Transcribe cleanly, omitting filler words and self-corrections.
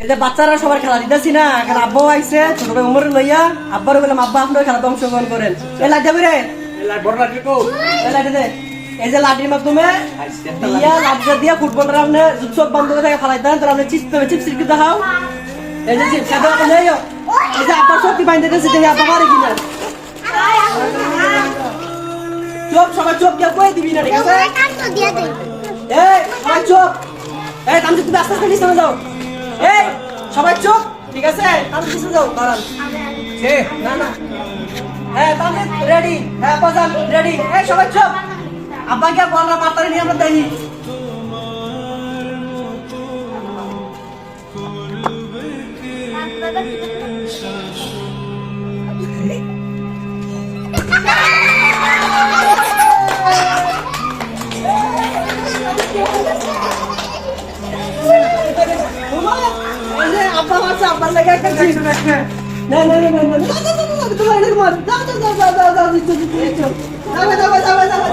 এই যে বাচ্চারা সবার খেলা দিতেছি না, এখন আব্বাও আইছে ছোট ভাই উমর লইয়া, আব্বারও বললাম আব্বা আপনার খেলাতে অংশগ্রহণ করেন। এই লাইট যাবি রে, এই লাইট দে। এই যে লাঠির মাধ্যমে দিয়া লাঠিটা দিয়া ফুটবলটা আপনি চোখ বন্ধ করে থেকে ফেলাই দেন, তাহলে আপনি চিপস কি দেখাও। এই যে চিপস খাবে আপনি, এই যে আব্বার শক্তি বাইন্ধে দিয়েছে, দেখি আব্বা পারে কিনা। চোখ সবাই চোখ দিয়ে কয়ে দিবি না, ঠিক আছে? এই সবাই চোখ, এই আমি তুমি আস্তে আস্তে নিচে যাও। এই সবাই চোখ, ঠিক আছে? আমি নিচে যাও, দাঁড়ান। না না, হ্যাঁ তাহলে রেডি, হ্যাঁ বাজান রেডি। এই সবাই চোখ, আব্বাকে বলরা মাতারে নিয়ে আমরা দেখি। আব্বা মারছে, আব্বার লেগে একটা জিনিস রাখবে। না না না না না না তোমার এটা তোমার যাও যাও যাও যাও যাও যাও যাও যাও যাও যাও যাও যাও যাও যাও